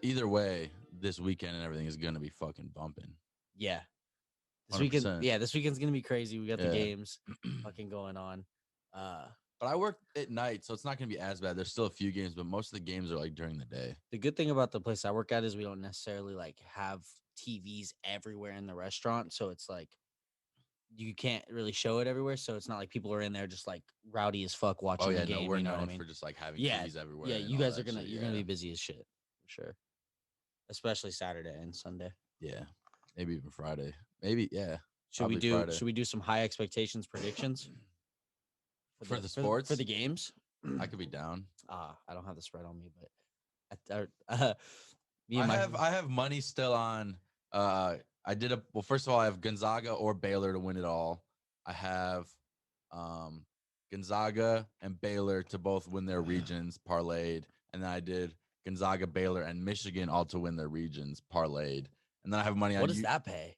either way, this weekend and everything is gonna be fucking bumping. Yeah. This weekend, 100%. yeah, this weekend's gonna be crazy. We got the Yeah. games fucking going on. But I work at night, so it's not gonna be as bad. There's still a few games, but most of the games are like during the day. The good thing about the place I work at is we don't necessarily like have TVs everywhere in the restaurant, so it's like you can't really show it everywhere. So it's not like people are in there just like rowdy as fuck watching Oh yeah, the game. no, we're You know what I known mean? for just like having Yeah, TVs everywhere. yeah. And You all guys are that gonna shit, you're gonna be busy as shit for sure, especially Saturday and Sunday. yeah, maybe even Friday. Maybe yeah. Should we Probably do Friday. should we do some high expectations predictions For the for the sports? games? I could be down. I don't have the spread on me, but me I and my have money still on. I did a well. First of all, I have Gonzaga or Baylor to win it all. I have um Gonzaga and Baylor to both win their regions parlayed, and then I did Gonzaga, Baylor, and Michigan all to win their regions parlayed, and then I have money on what does that pay?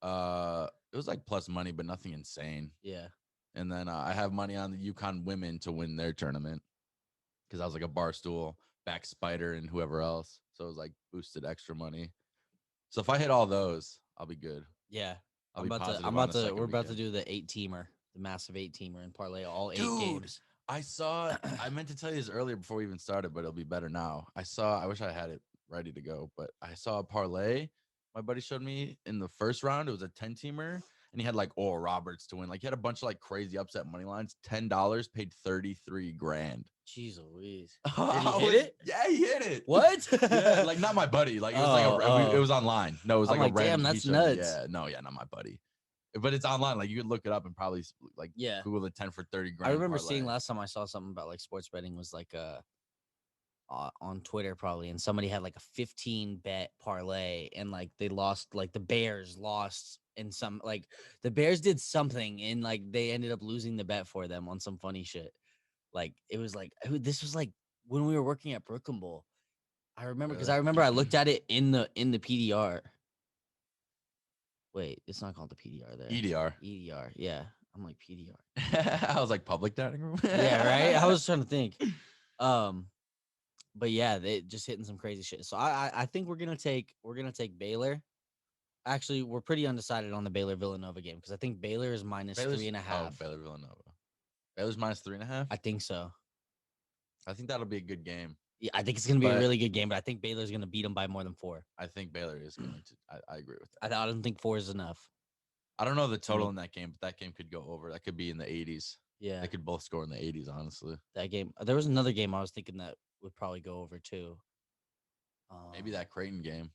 It was like plus money, but nothing insane. Yeah, And then I have money on the UConn women to win their tournament because I was like a Barstool, back Spider, and whoever else. So it was like boosted extra money. So if I hit all those, I'll be good. yeah. I'll be positive on the second We're about to weekend. do the 8-teamer, the massive 8-teamer, and parlay all 8 Dude, games. I meant to tell you this earlier before we even started, but it'll be better now. I wish I had it ready to go, but I saw a parlay my buddy showed me in the first round. It was a 10-teamer, and he had like Oral Roberts to win. Like he had a bunch of like crazy upset money lines. $10 paid 33 grand. Jeez Louise. Did he hit it? Yeah, he hit it. What? Yeah, like not my buddy. Like it was it was online. No, it was I'm like a like, damn, random. He that's showed me. nuts. Yeah, no, yeah, not my buddy. But it's online. Like you could look it up and probably like Yeah. Google the 10 for 30 I grand. remember parlay. seeing last time I saw something about like sports betting was like on Twitter probably, and somebody had like a 15 bet parlay, and like they lost, like the Bears lost, and some like the Bears did something, and like they ended up losing the bet for them on some funny shit. Like it was like this was like when we were working at Brooklyn Bowl. I remember because Really? I remember I looked at it in the PDR. Wait, it's not called the PDR there. EDR. EDR. Yeah. I'm like PDR. I was like public dining room. Yeah, right. I was trying to think. But yeah, they just hitting some crazy shit. So I think we're gonna take Baylor. Actually, we're pretty undecided on the Baylor Villanova game because I think Baylor is minus Baylor's, 3.5. Oh, Baylor Villanova. Baylor's minus 3.5. I think so. I think that'll be a good game. Yeah, I think it's gonna be a But- really good game, but I think Baylor's gonna beat them by more than 4. I think Baylor is going to. I agree with that. I don't think 4 is enough. I don't know the total in that game, but that game could go over. That could be in the 80s. Yeah, They could both score in the 80s, honestly. that game. There was another game I was thinking that would probably go over too. Maybe that Creighton game.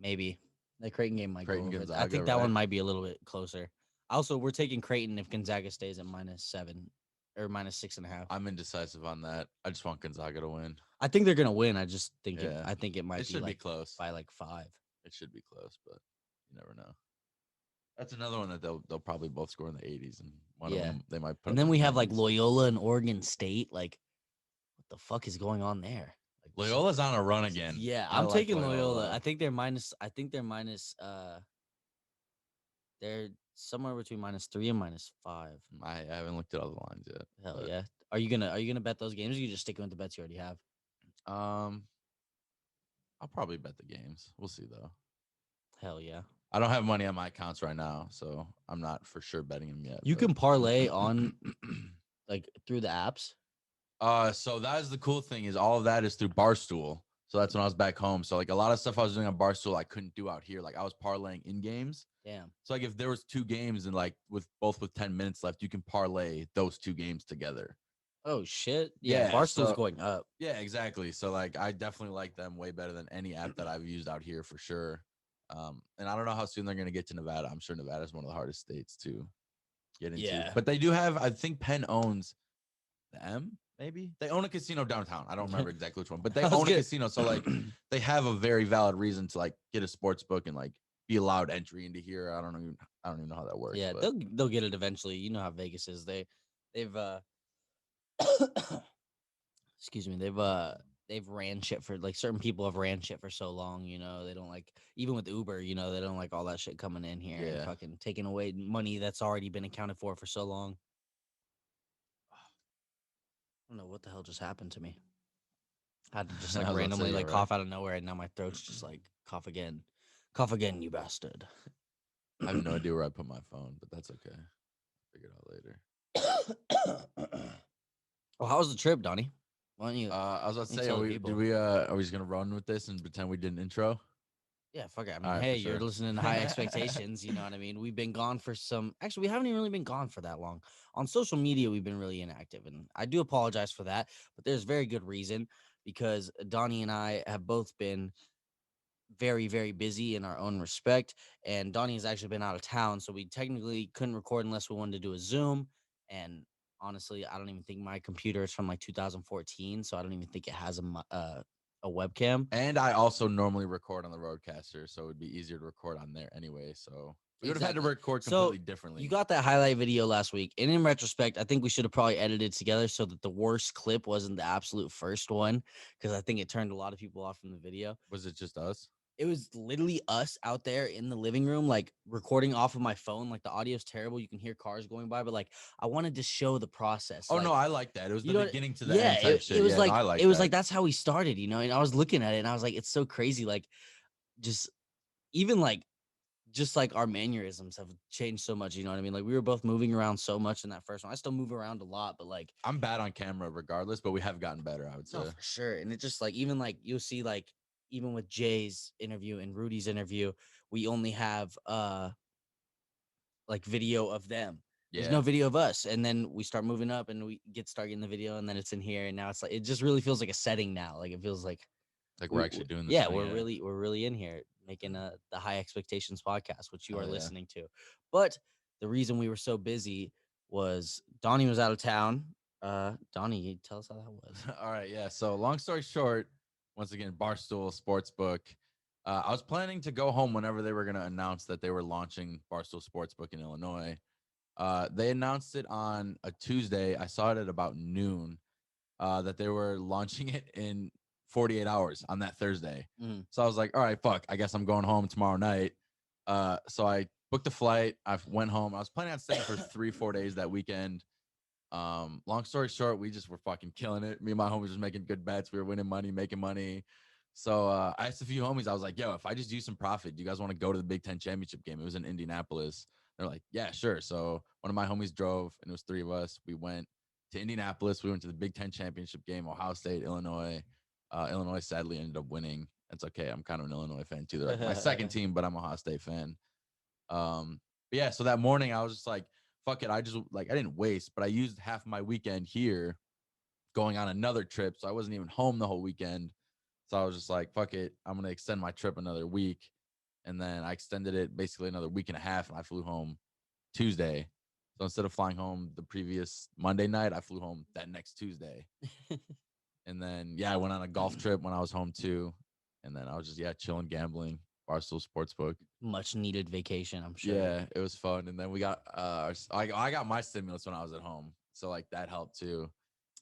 Maybe that Creighton game might Creighton go over. I Gonzaga, think that right? one might be a little bit closer. Also, we're taking Creighton if Gonzaga stays at -7 or -6.5. I'm indecisive on that. I just want Gonzaga to win. I think they're gonna win. I just think Yeah. I think it might It be should be like close. by like 5. It should be close, but you never know. That's another one that they'll probably both score in the 80s, and one of Yeah. them they might put. And up then in we the have like 90s. Loyola and Oregon State. Like, what the fuck is going on there? Like, Loyola's on a run again. yeah, I I'm like taking Loyola. Loyola. I think they're minus. They're somewhere between -3 and -5. I haven't looked at all the lines yet. Hell but, yeah. Are you gonna bet those games? Or you just sticking with the bets you already have? I'll probably bet the games. We'll see though. Hell yeah. I don't have money on my accounts right now, so I'm not for sure betting them yet. You but- can parlay on like through the apps. So that is the cool thing is all of that is through Barstool. So that's when I was back home. So like a lot of stuff I was doing on Barstool, I couldn't do out here. Like I was parlaying in games. Damn. So like if there was 2 games and like with 10 minutes left, you can parlay those 2 games together. Oh shit. Yeah, Yeah, Barstool's so- going up. Yeah, exactly. So like I definitely like them way better than any app that I've used out here for sure. And I don't know how soon they're gonna get to Nevada. I'm sure Nevada is one of the hardest states to get into. Yeah. But they do have, I think Penn owns the M, maybe. They own a casino downtown. I don't remember exactly which one, but they I was own a gonna- casino. So like they have a very valid reason to like get a sports book and like be allowed entry into here. I don't even know how that works. Yeah, but they'll get it eventually. You know how Vegas is. They've excuse me, they've ran shit for like certain people have ran shit for so long, you know, they don't like, even with Uber, you know, they don't like all that shit coming in here and Yeah. fucking taking away money that's already been accounted for so long. I don't know what the hell just happened to me. I had to just I like was about to say, randomly yeah, like right. cough out of nowhere, and now my throat's just like cough again, you bastard. I have no idea where I put my phone, but that's okay. Figure it out later. Oh, how was the trip, Donnie? Why don't you I was about to say, tell the did people? we are we just gonna run with this and pretend we did an intro? Yeah, fuck it. I All mean, right, for hey, you're sure. listening to High Expectations. You know what I mean? We've been gone for some. Actually, we haven't even really been gone for that long. On social media, we've been really inactive, and I do apologize for that. But there's very good reason because Donnie and I have both been very, very busy in our own respect. And Donnie has actually been out of town, so we technically couldn't record unless we wanted to do a Zoom. And honestly, I don't even think my computer is from like 2014, so I don't even think it has a webcam. And I also normally record on the Roadcaster, so it'd be easier to record on there anyway. So we would have had to Exactly. record So completely differently. you got that highlight video last week, and in retrospect, I think we should have probably edited together so that the worst clip wasn't the absolute first one, because I think it turned a lot of people off from the video. Was it just us? It was literally us out there in the living room, like recording off of my phone. Like the audio's terrible. You can hear cars going by, but like I wanted to show the process. Oh Like, no, I like that. It was you the know, beginning to the yeah, end type it shit. was Yeah, no, like I like it was that. like that's how we started, you know. And I was looking at it and I was like, it's so crazy. Like, just even like just like our mannerisms have changed so much, you know what I mean? Like we were both moving around so much in that first one. I still move around a lot, but like I'm bad on camera regardless, but we have gotten better, I would say. no, for sure. And it just like even like you'll see like even with Jay's interview and Rudy's interview, we only have like video of them. There's Yeah. no video of us. And then we start moving up and we start getting the video and then it's in here. And now it's like it just really feels like a setting now. Like it feels like Like we're actually doing this yeah, thing. Yeah. we're really in here making the High Expectations podcast, which you Hell are yeah. listening to. But the reason we were so busy was Donnie was out of town. Donnie, tell us how that was. All right, yeah. So long story short, once again, Barstool Sportsbook. I was planning to go home whenever they were going to announce that they were launching Barstool Sportsbook in Illinois. They announced it on a Tuesday. I saw it at about noon that they were launching it in 48 hours on that Thursday. Mhm. So I was like, all right, fuck, I guess I'm going home tomorrow night. So I booked a flight. I went home. I was planning on staying for 3-4 days that weekend. Long story short, we just were fucking killing it. Me and my homies was making good bets. We were winning money, making money. So I asked a few homies, I was like, yo, if I just use some profit, do you guys want to go to the Big Ten championship game? It was in Indianapolis. They're like, yeah, sure. So one of my homies drove, and it was three of us. We went to Indianapolis. We went to the Big Ten championship game, Ohio State, Illinois. Illinois sadly ended up winning. It's okay. I'm kind of an Illinois fan too. They're like my second team, but I'm a Ohio State fan. But yeah, so that morning I was just like, fuck it. I just like I didn't waste, but I used half my weekend here going on another trip. So I wasn't even home the whole weekend. So I was just like, fuck it. I'm gonna extend my trip another week. And then I extended it basically another week and a half, and I flew home Tuesday. So instead of flying home the previous Monday night, I flew home that next Tuesday. And then yeah, I went on a golf trip when I was home too. And then I was just chilling, gambling, Barstool Sportsbook. Much needed vacation, I'm sure. Yeah, it was fun. And then we got I got my stimulus when I was at home. So like that helped too.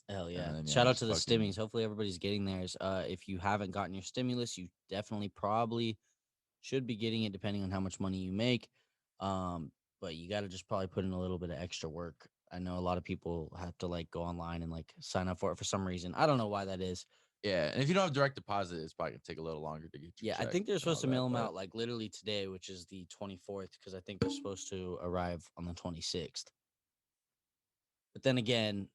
Hell And yeah. then Shout out just to the fucking stimmies. Hopefully everybody's getting theirs. If you haven't gotten your stimulus, you definitely probably should be getting it depending on how much money you make. But you got to just probably put in a little bit of extra work. I know a lot of people have to like go online and like sign up for it for some reason. I don't know why that is. yeah. And if you don't have direct deposit, it's probably gonna take a little longer to get your Yeah, I check think they're and all supposed to that. mail them But out like literally today, which is the 24th, because I think they're supposed to arrive on the 26th. But then again,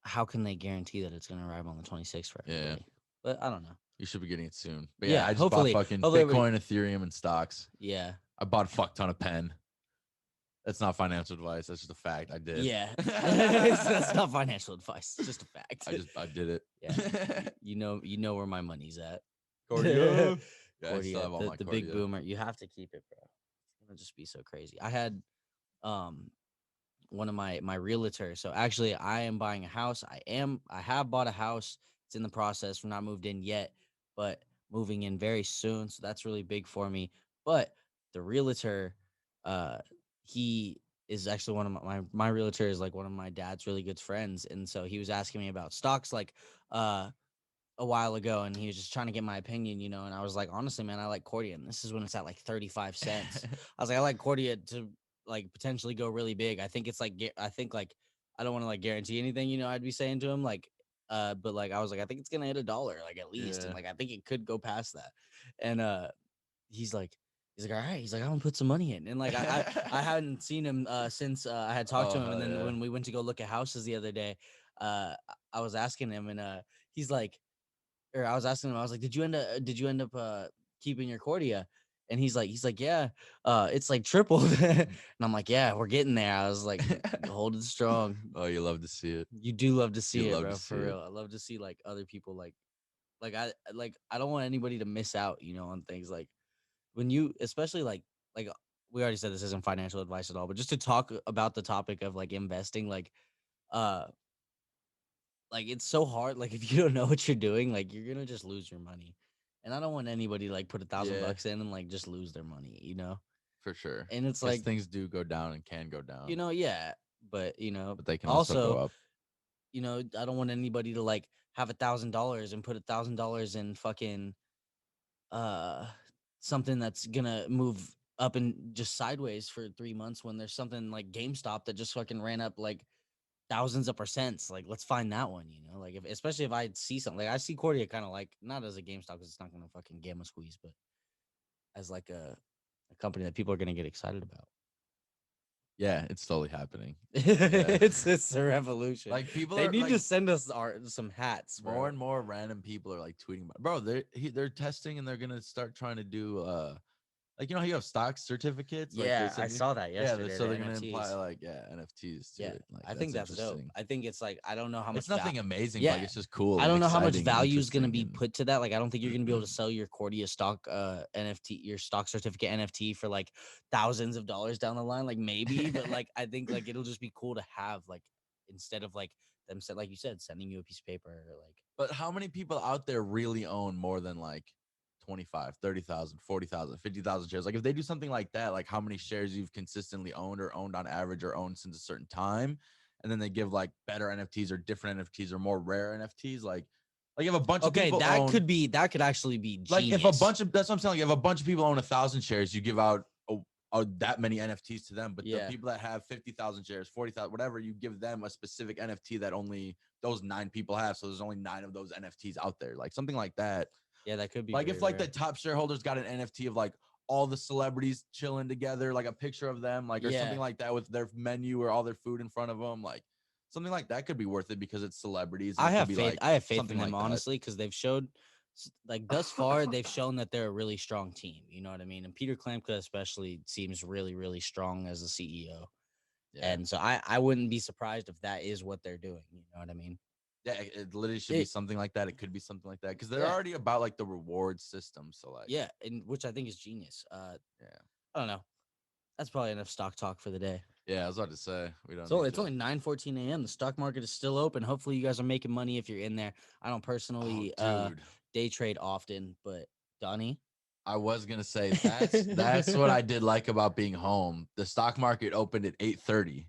how can they guarantee that it's going to arrive on the 26th for yeah, everybody? But I don't know. you should be getting it soon. But yeah, Yeah, I just bought hopefully, fucking hopefully, Bitcoin, Ethereum, and stocks. yeah, I bought a fuck ton of pen. That's not financial advice. That's just a fact. I did. yeah. That's not financial advice. It's just a fact. I did it. Yeah, you know where my money's at. Cardio. Yeah, I still Cordia, have all my the big cardio. boomer. You have to keep it, bro. It's gonna just be so crazy. I had um one of my realtors. So actually, I am buying a house. I have bought a house. It's in the process. We're not moved in yet, but moving in very soon. So that's really big for me. But the realtor, uh, he is actually one of my realtor is like one of my dad's really good friends, and so he was asking me about stocks like a while ago, and he was just trying to get my opinion, you know. And I was like, honestly, man, I like Cordia, and this is when it's at like 35 cents. I was like, I like Cordia to like potentially go really big. I think it's like I think like I don't want to like guarantee anything, you know. I'd be saying to him like But like I was like, I think it's gonna hit $1 like at least, and Yeah. like I think it could go past that. And he's like, all right. He's like, I'm gonna put some money in, and like I hadn't seen him since I had talked to Oh him, and hell then yeah. when we went to go look at houses the other day, I was asking him, and he's like, or I was asking him, I was like, did you end up keeping your Cordia? And he's like, yeah, it's like tripled. And I'm like, yeah, we're getting there. I was like, hold it strong. Oh, you love to see it. You do love to You see it, love to bro. see For it. real. I love to see like other people I don't want anybody to miss out, on things like when you, especially like we already said this isn't financial advice at all, but just to talk about the topic of like investing, uh like it's so hard. Like if you don't know what you're doing, like you're gonna just lose your money. And I don't want anybody to like put Yeah, $1,000 in and like just lose their money. for sure. And it's Because like, things do go down and can go down, yeah, but but they can also go also, up. I don't want anybody to like have $1,000 and put $1,000 in fucking uh something that's gonna move up and just sideways for 3 months when there's something like GameStop that just fucking ran up like thousands of percents. Like, let's find that one. Like if especially if I see something like I see Cordia kind of like not as a GameStop because it's not gonna fucking gamma squeeze, but as like a company that people are gonna get excited about. Yeah, it's slowly happening. Yeah. It's a revolution. Like people They are need like to send us some hats, more bro. and more random people are like tweeting about, bro. They're testing and they're gonna start trying to do like how you have stock certificates, like they Yeah, I said, saw that yeah. yesterday. So The they're gonna imply NFTs. like NFTs to Yeah, it. Like I think that's that's dope. interesting. I think it's like I don't know how It's much nothing amazing, but like Yeah, it's just cool I and don't know how much exciting and value is going to interesting be and put to that. Like, I don't think you're going to be able to sell your Cordia stock NFT, your stock certificate NFT for like thousands of dollars down the line. Like maybe, but like I think like it'll just be cool to have like instead of like them said like you said sending you a piece of paper or like But how many people out there really own more than like 25, 30,000, 40,000, 50,000 shares? Like if they do something like that, like how many shares you've consistently owned or owned on average or owned since a certain time, and then they give like better NFTs or different NFTs or more rare NFTs, like if a bunch of okay, people own that could actually be like if a genius. bunch of that's what I'm saying, like if a bunch of people own 1,000 shares, you give out that many NFTs to them. But the Yeah. people that have 50,000 shares, 40,000, whatever, you give them a specific NFT that only those 9 people have. So there's only 9 of those NFTs out there, like something like that. Yeah, that could be Like very if like rare. the top shareholders got an NFT of like all the celebrities chilling together, like a picture of them, like or Yeah. something like that with their menu or all their food in front of them, like something like that could be worth it because it's celebrities and I it could have be faith. like I have faith in something them like that. honestly because they've showed like thus far they've shown that they're a really strong team. You know what I mean? And Peter Klamka especially seems really really strong as a CEO. Yeah. And so I wouldn't be surprised if that is what they're doing. You know what I mean? Yeah, it literally should be something like that. It could be something like that because they're Yeah. already about like the reward system. So like, Yeah, and which I think is genius. yeah, I don't know. That's probably enough stock talk for the day. yeah. I was about to say we don't So need it's to. only 9:14 a.m. The stock market is still open. Hopefully you guys are making money if you're in there. I don't Oh, personally dude, day trade often, but Donnie. I was gonna say that's what I did like about being home. The stock market opened at 8:30,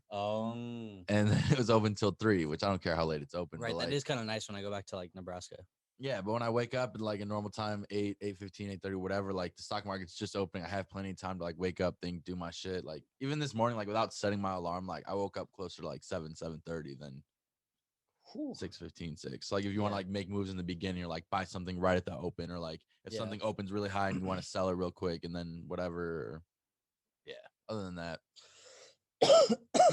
and it was open till 3, which I don't care how late it's open. Right. But That like, is kind of nice when I go back to like Nebraska. yeah, but when I wake up at like a normal time, 8, 8:15, 8:30, whatever, like the stock market's just opening. I have plenty of time to like wake up, think, do my shit. Like even this morning, like without setting my alarm, like I woke up closer to like 7, 7:30 than 6:15, 6. Like if you want to Yeah. like make moves in the beginning, or like buy something right at the open, or like if Yeah. something opens really high and you want to sell it real quick, and then whatever. Yeah. Other than that,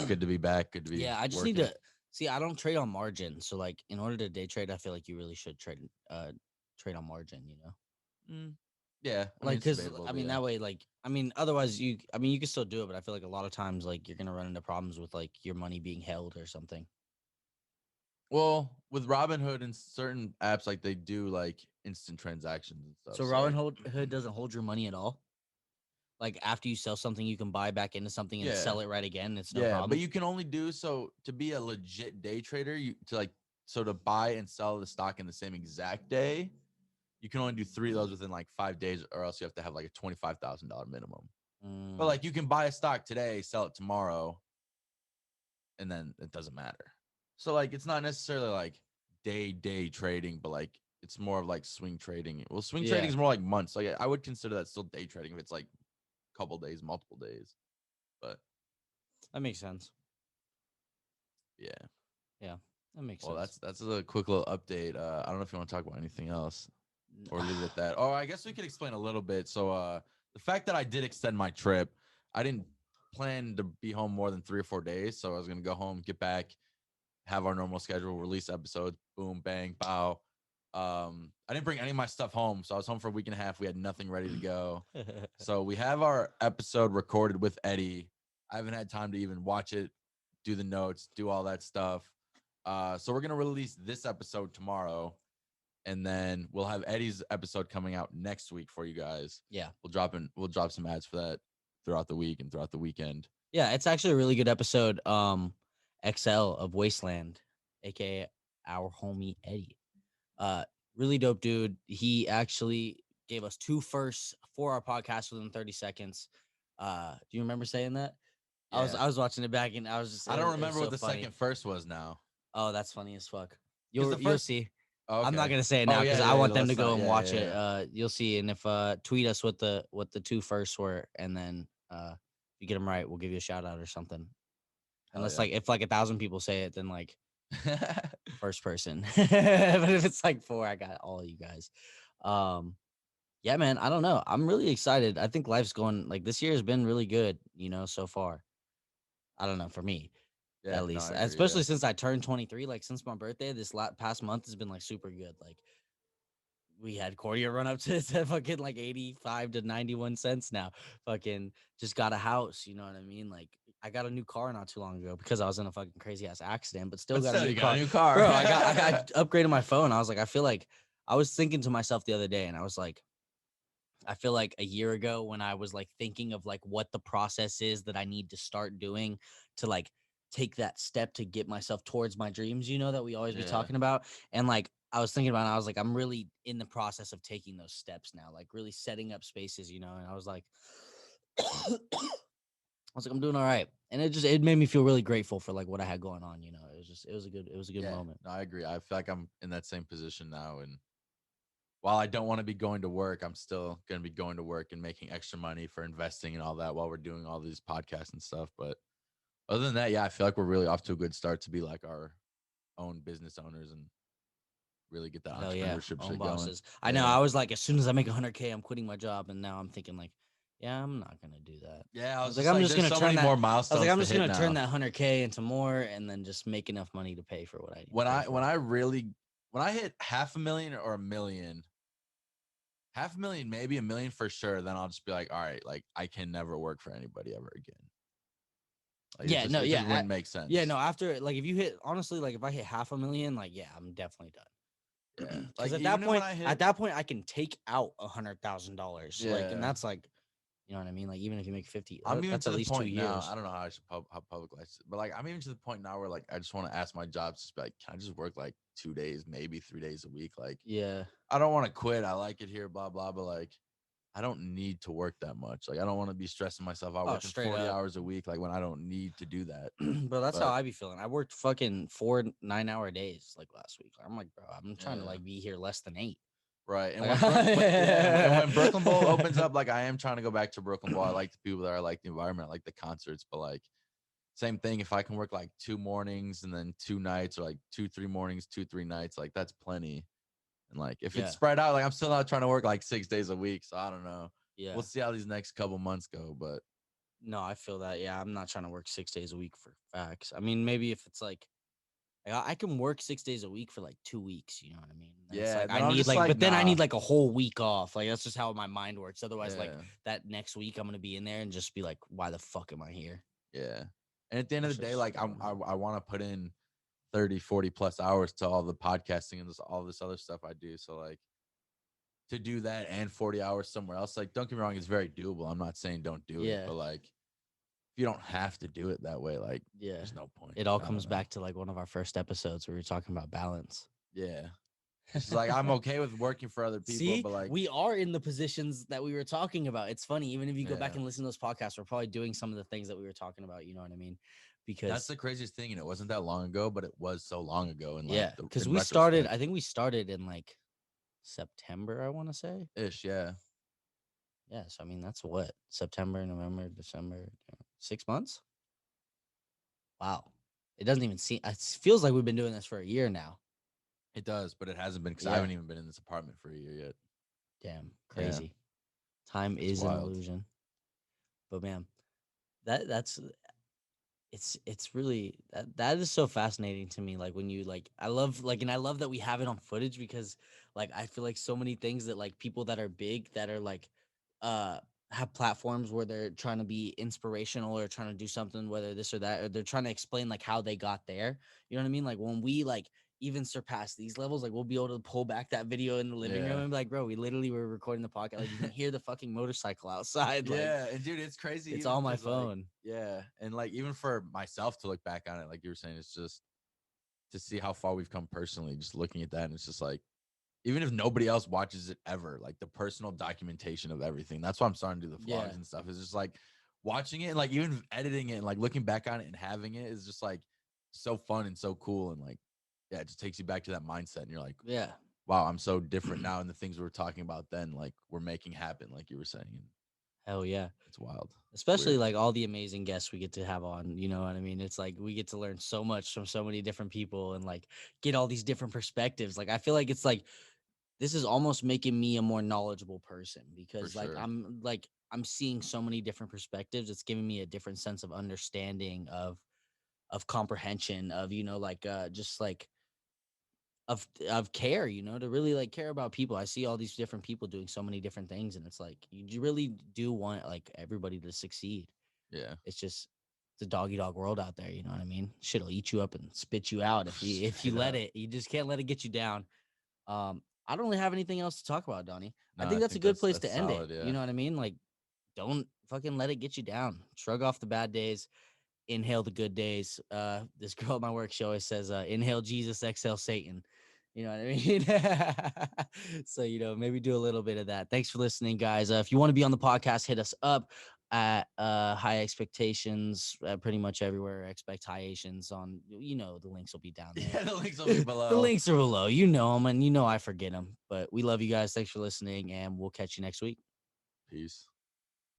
good to be back. Good to be. Yeah, I just working. need to see. I don't trade on margin, so like in order to day trade, I feel like you really should trade on margin. Yeah, I mean Like it's because debatable, I but mean yeah. that way, like I mean otherwise you can still do it, but I feel like a lot of times like you're gonna run into problems with like your money being held or something. Well, with Robinhood and certain apps, like they do like instant transactions and stuff. So like, Robinhood doesn't hold your money at all. Like after you sell something, you can buy back into something and yeah, sell it right again. It's no yeah, problem. but you can only do so to be a legit day trader. You to like so to buy and sell the stock in the same exact day. You can only do 3 of those within like 5 days, or else you have to have like a $25,000 minimum. But like you can buy a stock today, sell it tomorrow, and then it doesn't matter. So like it's not necessarily like day trading, but like it's more of like swing trading. Well, swing trading is more like months. Like I would consider that still day trading if it's like a couple days, multiple days. But That makes sense. yeah. Yeah. That makes Well, sense. that's a quick little update. I don't know if you want to talk about anything else N- or leave it at that. Oh, I guess we could explain a little bit. So, the fact that I did extend my trip, I didn't plan to be home more than 3 or 4 days. So I was gonna go home, get back, have our normal schedule, release episodes, boom, bang, bow. I didn't bring any of my stuff home, so I was home for a week and a half. We had nothing ready to go. So we have our episode recorded with Eddie. I haven't had time to even watch it, do the notes, do all that stuff. So we're gonna release this episode tomorrow, and then we'll have Eddie's episode coming out next week for you guys. Yeah. We'll drop some ads for that throughout the week and throughout the weekend. Yeah, it's actually a really good episode. XL of Wasteland, aka our homie Eddie. Uh, really dope dude. He actually gave us two firsts for our podcast within 30 seconds. Do you remember saying that? Yeah. I was watching it back and I was just I don't it was remember so what the funny. second first was now. Oh, that's funny as fuck. Because the You'll first see. Oh, I'm not okay. gonna say it Oh now yeah, because yeah, I yeah. want them to Let's go not. and Yeah, watch yeah, it. yeah. You'll see, and if tweet us what the two firsts were, and then if you get them right, we'll give you a shout out or something. Hell Unless like if like 1,000 people say it, then like yeah. first person. But if it's like four, I got all you guys. Um, yeah, man. I don't know. I'm really excited. I think life's going like this year has been really good. So far. I don't know for me Yeah, at no, least, I agree. Yeah. especially since I turned 23. Like since my birthday, this past month has been like super good. Like we had Cordia run up to fucking like 85 to 91 cents now. Fucking just got a house, you know what I mean? Like I got a new car not too long ago because I was in a fucking crazy ass accident, but still But got a still, new you got car. a new car. Bro, I upgraded my phone. I was like, I feel like I was thinking to myself the other day and I was like, I feel like a year ago when I was like thinking of like what the process is that I need to start doing to like take that step to get myself towards my dreams, that we always be Yeah. talking about. And like I was thinking about it, I was like, I'm really in the process of taking those steps now, like really setting up spaces, and I was like, I'm doing all right. And it made me feel really grateful for like what I had going on, it was a good Yeah. moment. No, I agree. I feel like I'm in that same position now. And while I don't want to be going to work, I'm still going to be going to work and making extra money for investing and all that while we're doing all these podcasts and stuff. But other than that, yeah, I feel like we're really off to a good start to be like our own business owners and really get that Hell yeah, entrepreneurship own shit going. bosses. I know. Yeah. I was like, as soon as I make 100K, I'm quitting my job, and now I'm thinking like, yeah, I'm not gonna do that. Yeah. I I was was like, just I'm like, just there's gonna so turn many that. more I was like, milestones I'm to just hit gonna turn now. that 100K into more, and then just make enough money to pay for what I need When to pay I for. when I really when I hit half a million or a million, half a million, maybe a million for sure, then I'll just be like, all right, like I can never work for anybody ever again. Like Yeah, no, it yeah, just wouldn't make sense. yeah, no. After like, if you hit honestly, like if I hit 500,000, like yeah, I'm definitely Yeah. done. Because Like even when I at hit that point, I can take out $100,000. Like, and yeah. that's like, you know what I mean? Like, even if you make 50, I'm even that's to at the least 2 point now. years. I don't know how I should how public life, but like I'm even to the point now where like I just want to ask my jobs to be like, can I just work like 2 days, maybe 3 days a week? Like Yeah, I don't want to quit. I like it here, blah blah. But like I don't need to work that much. Like I don't want to be stressing myself out oh, working straight 40 up. hours a week. Like when I don't need to do that. Bro, that's how But I be feeling. I worked fucking 4 9-hour days like last week. I'm like, bro, I'm trying to yeah. like be here less than 8. Right. And Like, when Brooklyn Bowl opens up, like I am trying to go back to Brooklyn Bowl. I like the people there. I like the environment. I like the concerts. But like same thing. If I can work like 2 mornings and then 2 nights, or like 2 3 mornings, 2 3 nights, like that's plenty. And like if it's yeah, spread out, like I'm still not trying to work like 6 days a week. So I don't know. yeah. We'll see how these next couple months go. But No, I feel that. Yeah, I'm not trying to work 6 days a week for facts. I mean, maybe if it's like I can work 6 days a week for like 2 weeks. You know what I mean? And it's yeah, like I then I'm need just like, like, but then I need nah. like a whole week off. Like that's just how my mind works. Otherwise, like Yeah. that next week, I'm gonna be in there and just be like, why the fuck am I here? Yeah. And at the end of It's the day, just like I don't know. I want to put in 30, 40 plus hours to all the podcasting and all this other stuff I do. So like to do that and 40 hours somewhere else, like don't get me wrong, it's very doable. I'm not saying don't do it, Yeah, but like if you don't have to do it that way, like yeah. there's no point. It all I don't comes know. back to like one of our first episodes where we were talking about balance. Yeah. It's just like I'm okay with working for other people, See, but like we are in the positions that we were talking about. It's funny, even if you go back yeah. and listen to those podcasts, we're probably doing some of the things that we were talking about. You know what I mean? That's Because the craziest thing, and it wasn't that long ago, but it was so long ago in like yeah, because in we started. retrospect. I think we started in like September. I want to say. Ish, yeah. Yeah, so I mean that's what September, November, December, 6 months. Wow. It doesn't even seem. It feels like we've been doing this for a year now. It does, but it hasn't been because I Yeah. haven't even been in this apartment for a year yet. Damn, Yeah, crazy. Time it's is an wild. illusion. But man, that's it's really that is so fascinating to me. Like when you like, I love like, and I love that we have it on footage because like I feel like so many things that like people that are big that are like uh have platforms where they're trying to be inspirational or trying to do something, whether this or that, or they're trying to explain like how they got there. You know what I mean? Like when we like even surpass these levels, like we'll be able to pull back that video in the living room Yeah. and be like, bro, we literally were recording the podcast. Like you can hear the fucking motorcycle outside. Like Yeah, and dude, it's crazy it's even on my because like, phone. yeah, and like even for myself to look back on it, like you were saying, it's just to see how far we've come personally, just looking at that, and it's just like, even if nobody else watches it ever, like the personal documentation of everything. That's why I'm starting to do the Yeah. vlogs and stuff. It's just like watching it, and like even editing it, and like looking back on it and having it is just like so fun and so cool, and like yeah, it just takes you back to that mindset, and you're like, Yeah. wow, I'm so different now, and the things we were talking about then, like we're making happen, like you were saying, and Hell yeah. it's wild. It's Especially weird. like all the amazing guests we get to have on, you know what I mean? It's like we get to learn so much from so many different people and like get all these different perspectives. Like I feel like it's like this is almost making me a more knowledgeable person For because sure. like I'm seeing so many different perspectives. It's giving me a different sense of understanding of comprehension of, you know, like just like of care, you know, to really like care about people. I see all these different people doing so many different things and it's like you really do want like everybody to succeed. Yeah. It's just it's a doggy dog world out there, you know what I mean? Shit'll eat you up and spit you out if you Straight let up. it. You just can't let it get you down. I don't really have anything else to talk about, Donnie. I No, think I that's a think good place that's to end it. solid. You Yeah. know what I mean? Like, don't fucking let it get you down. Shrug off the bad days, inhale the good days. This girl at my work, she always says, inhale Jesus, exhale Satan. You know what I mean? So, you know, maybe do a little bit of that. Thanks for listening, guys. If you want to be on the podcast, hit us up at High Expectations, pretty much everywhere. Expect Highations on, you know, the links will be down there. Yeah, the links will be The below. links are below. You know them, and you know I forget them. But we love you guys. Thanks for listening, and we'll catch you next week. Peace.